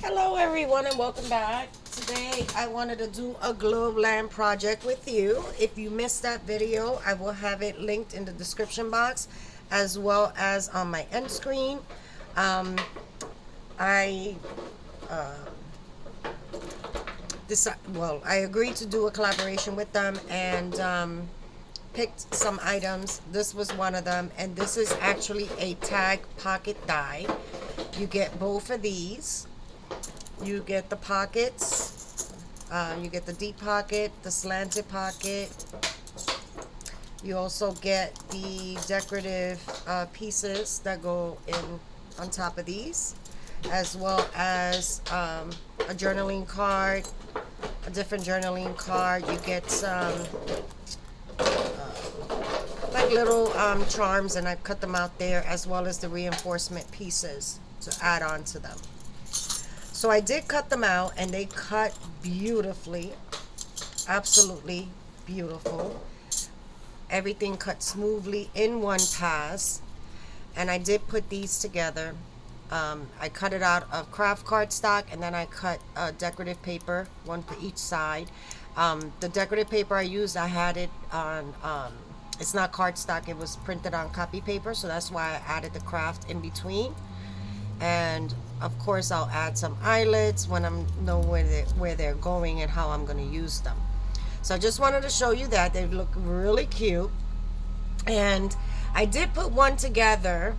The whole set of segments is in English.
Hello everyone and welcome back. Today I wanted to do a Globeland project with you. If you missed that video, I will have it linked in the description box as well as on my end screen. I I agreed to do a collaboration with them and picked some items. This was one of them, and this is actually a tag pocket die. You get both of these. You get the pockets, you get the deep pocket, the slanted pocket. You also get the decorative pieces that go in on top of these, as well as a journaling card, a different journaling card. You get some like little charms, and I've cut them out there, as well as the reinforcement pieces to add on to them. So I did cut them out, and they cut beautifully, absolutely beautiful. Everything cut smoothly in one pass, and I did put these together. I cut it out of craft cardstock, and then I cut decorative paper, one for each side. The decorative paper I used, I had it on, it's not cardstock, it was printed on copy paper, so that's why I added the craft in between. And of course I'll add some eyelets when I know where they're going and how I'm going to use them. So I just wanted to show you that they look really cute. And I did put one together.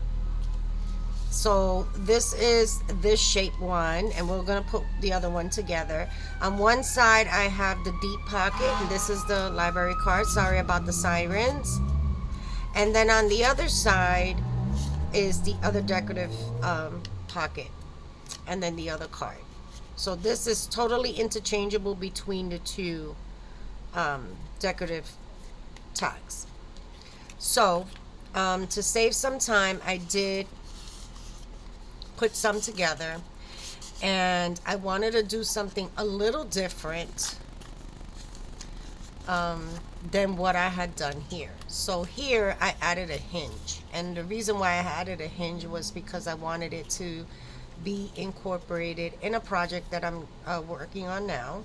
So this is this shape one, and we're going to put the other one together. On one side I have the deep pocket, and this is the library card. Sorry about the sirens. And then on the other side is the other decorative pocket, and then the other card. So this is totally interchangeable between the two decorative tags. So to save some time, I did put some together, and I wanted to do something a little different than what I had done here. So here I added a hinge, and the reason why I added a hinge was because I wanted it to be incorporated in a project that I'm working on now,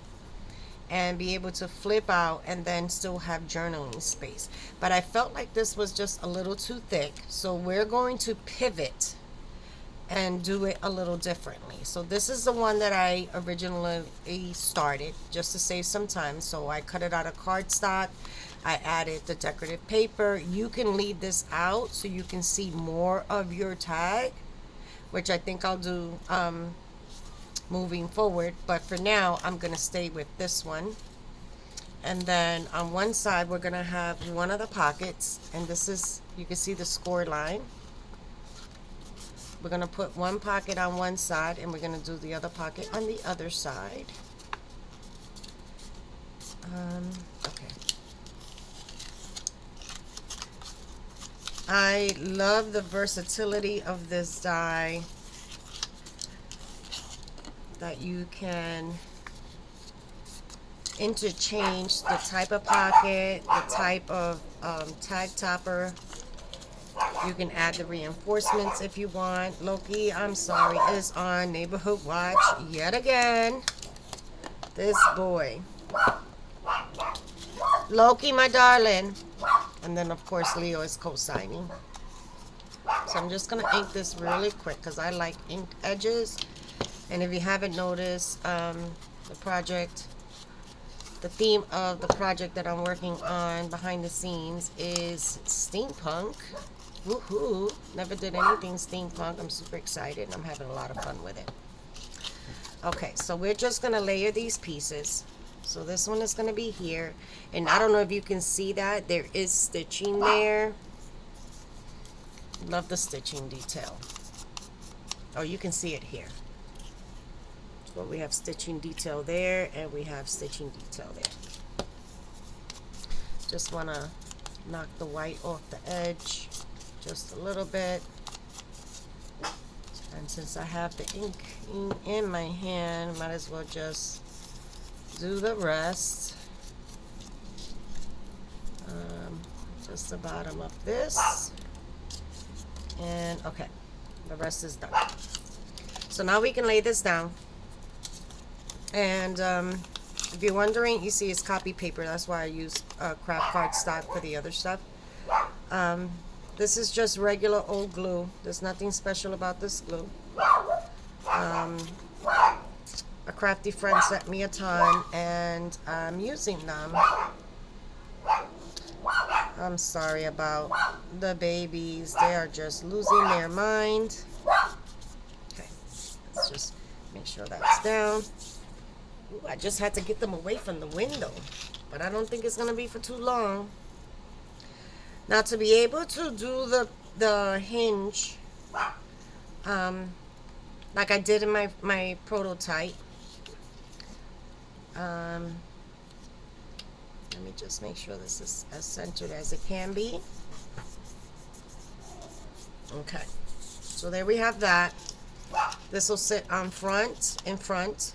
and be able to flip out and then still have journaling space. But I felt like this was just a little too thick, so we're going to pivot and do it a little differently. So this is the one that I originally started just to save some time. So I cut it out of cardstock. I added the decorative paper. You can leave this out so you can see more of your tag, which I think I'll do moving forward. But for now, I'm going to stay with this one. And then on one side, we're going to have one of the pockets. And this is, you can see the score line. We're going to put one pocket on one side, and we're going to do the other pocket on the other side. Okay. I love the versatility of this die, that you can interchange the type of pocket, the type of tag topper. You can add the reinforcements if you want. Loki, I'm sorry, is on neighborhood watch yet again. This boy. Loki, my darling. And then, of course, Leo is co-signing. So I'm just going to ink this really quick because I like inked edges. And if you haven't noticed, the theme of the project that I'm working on behind the scenes is steampunk. Woohoo! Never did anything steampunk. I'm super excited. I'm having a lot of fun with it. Okay, so we're just going to layer these pieces. So this one is going to be here. And I don't know if you can see that. There is stitching there. Love the stitching detail. Oh, you can see it here. So we have stitching detail there, and we have stitching detail there. Just want to knock the white off the edge just a little bit. And since I have the ink in my hand, might as well just do the rest. Just the bottom of this. And okay, the rest is done. So now we can lay this down. And if you're wondering, you see it's copy paper. That's why I use craft cardstock for the other stuff. This is just regular old glue. There's nothing special about this glue. A crafty friend sent me a ton, and I'm using them. I'm sorry about the babies. They are just losing their mind. Okay, let's just make sure that's down. Ooh, I just had to get them away from the window, but I don't think it's gonna be for too long. Now, to be able to do the hinge, like I did in my prototype, let me just make sure this is as centered as it can be. Okay, so there we have that. This will sit on in front.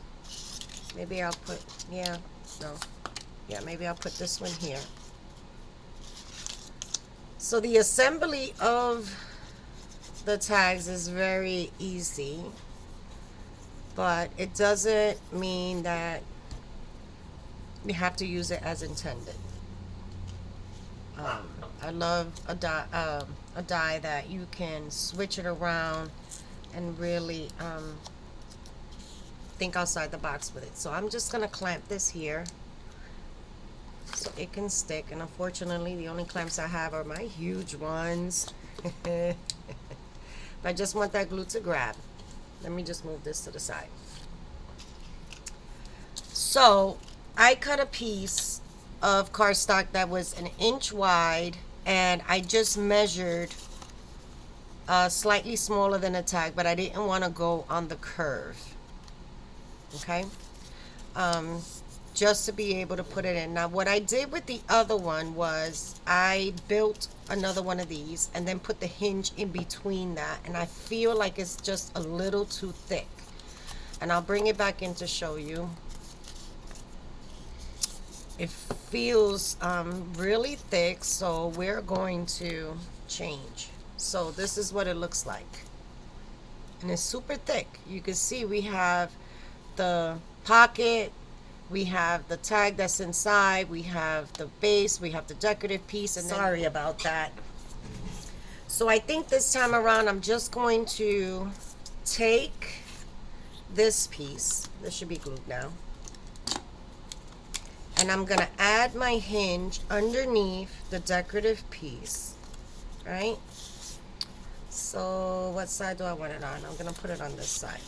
Maybe I'll put, maybe I'll put this one here. So the assembly of the tags is very easy, but it doesn't mean that you have to use it as intended. I love a die that you can switch it around and really think outside the box with it. So I'm just gonna clamp this here so it can stick, and unfortunately the only clamps I have are my huge ones. But I just want that glue to grab. Let me just move this to the side. So I cut a piece of cardstock that was 1 inch wide, and I just measured slightly smaller than a tag, but I didn't want to go on the curve. Okay, just to be able to put it in. Now what I did with the other one was I built another one of these and then put the hinge in between that, and I feel like it's just a little too thick, and I'll bring it back in to show you. It feels really thick, so we're going to change. So this is what it looks like, and it's super thick. You can see we have the pocket, we have the tag that's inside, we have the base, we have the decorative piece, and sorry about that. So I think this time around I'm just going to take this piece, this should be glued now, and I'm gonna add my hinge underneath the decorative piece, right? So what side do I want it on? I'm gonna put it on this side.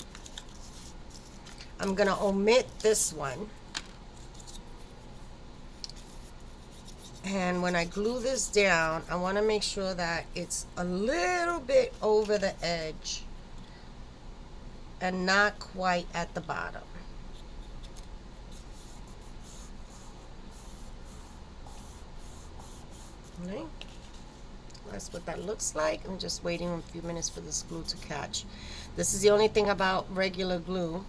I'm gonna omit this one, and when I glue this down, I want to make sure that it's a little bit over the edge and not quite at the bottom. Okay, that's what that looks like. I'm just waiting a few minutes for this glue to catch. This is the only thing about regular glue,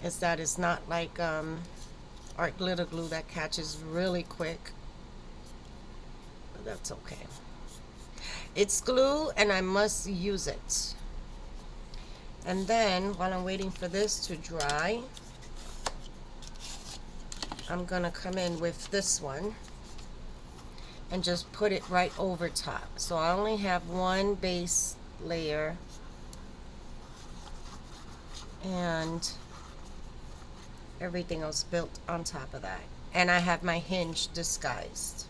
is that it's not like art glitter glue that catches really quick, but that's okay. It's glue and I must use it. And then while I'm waiting for this to dry, I'm gonna come in with this one and just put it right over top. So I only have one base layer, and everything else built on top of that. And I have my hinge disguised.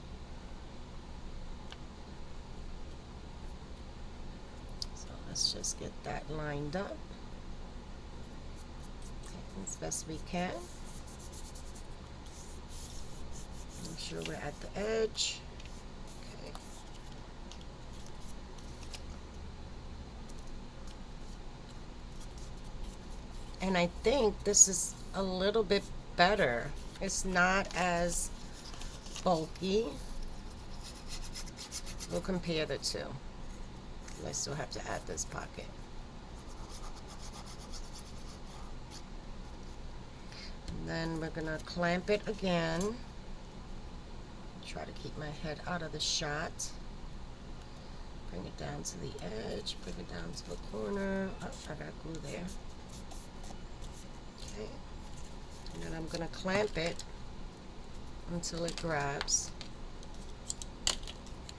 So let's just get that lined up as best we can. Make sure we're at the edge. Okay. And I think this is a little bit better. It's not as bulky. We'll compare the two. I still have to add this pocket. And then we're gonna clamp it again. Try to keep my head out of the shot. Bring it down to the edge, bring it down to the corner. Oh, I got glue there. Okay. I'm gonna clamp it until it grabs.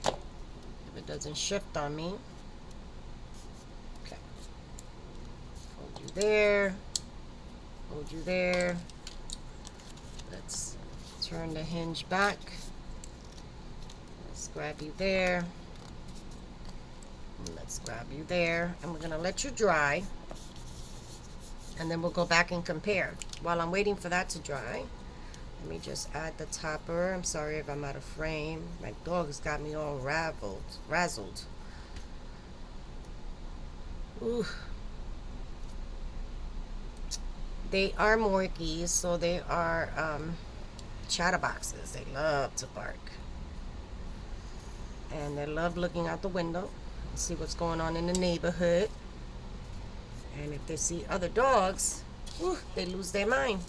If it doesn't shift on me. Okay. Hold you there. Hold you there. Let's turn the hinge back. Let's grab you there. Let's grab you there. And we're gonna let you dry. And then we'll go back and compare. While I'm waiting for that to dry, let me just add the topper. I'm sorry if I'm out of frame. My dog's got me all razzled. Ooh. They are Morkies, so they are chatterboxes. They love to bark. And they love looking out the window and see what's going on in the neighborhood. And if they see other dogs, whew, they lose their mind.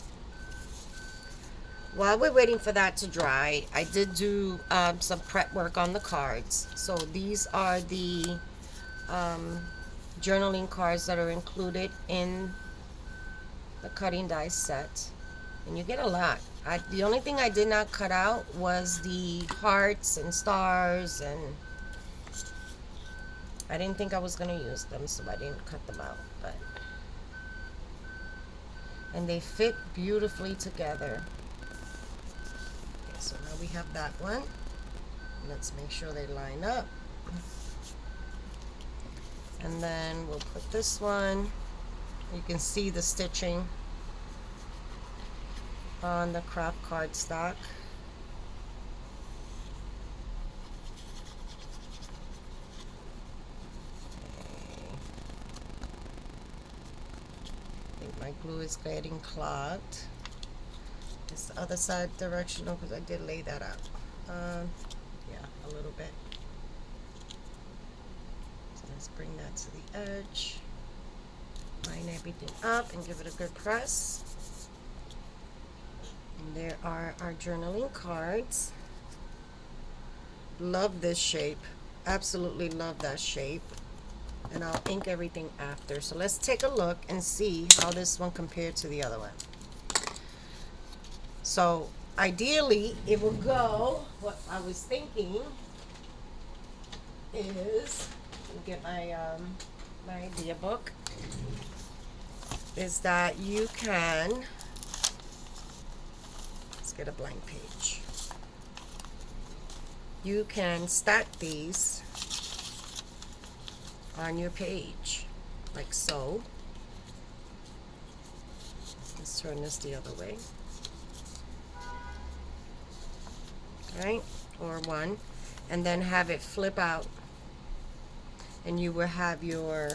While we're waiting for that to dry, I did do some prep work on the cards. So these are the journaling cards that are included in the cutting die set. And you get a lot. The only thing I did not cut out was the hearts and stars, and I didn't think I was going to use them, so I didn't cut them out. And they fit beautifully together. Okay, so now we have that one. Let's make sure they line up. And then we'll put this one. You can see the stitching on the craft cardstock. My glue is getting clogged. It's the other side directional because I did lay that out. Yeah, a little bit. So let's bring that to the edge. Line everything up and give it a good press. And there are our journaling cards. Love this shape. Absolutely love that shape. And I'll ink everything after. So let's take a look and see how this one compared to the other one. So ideally it will go, what I was thinking is, let me get my my idea book, is that you can, let's get a blank page. You can stack these on your page, like so. Let's turn this the other way. Right? Or one. And then have it flip out. And you will have your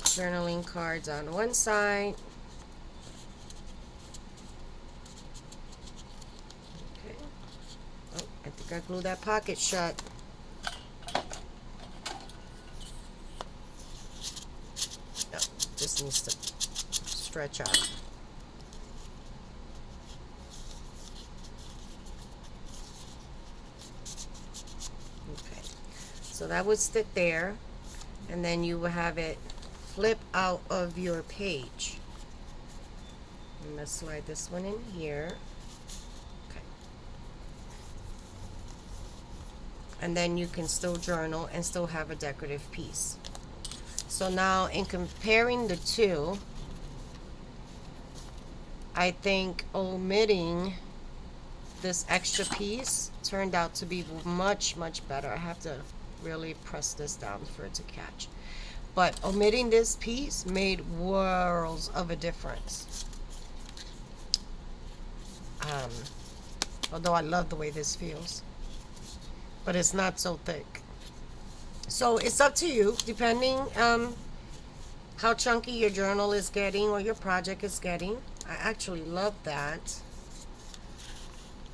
journaling cards on one side. Okay. Oh, I think I glued that pocket shut. Just needs to stretch out. Okay, so that would stick there, and then you will have it flip out of your page. And let's slide this one in here. Okay. And then you can still journal and still have a decorative piece. So now in comparing the two, I think omitting this extra piece turned out to be much, much better. I have to really press this down for it to catch. But omitting this piece made worlds of a difference. Although I love the way this feels. But it's not so thick. So it's up to you, depending how chunky your journal is getting or your project is getting. I actually love that.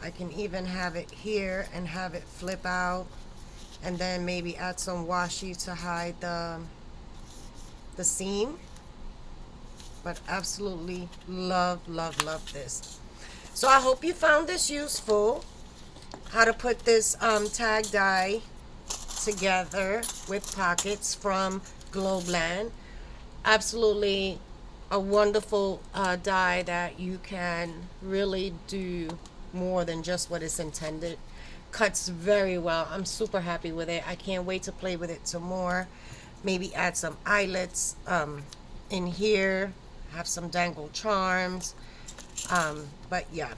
I can even have it here and have it flip out, and then maybe add some washi to hide the seam. But absolutely love, love, love this. So I hope you found this useful. How to put this tag die together with pockets from Globeland. Absolutely a wonderful die that you can really do more than just what it's intended. Cuts very well. I'm super happy with it. I can't wait to play with it some more. Maybe add some eyelets in here. Have some dangle charms. But yeah,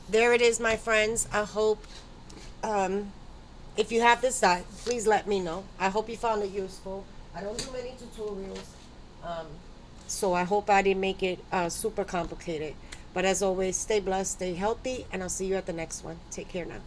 there it is, my friends. I hope if you have this die, please let me know. I hope you found it useful. I don't do many tutorials. Um, so I hope I didn't make it super complicated. But as always, stay blessed, stay healthy, and I'll see you at the next one. Take care now.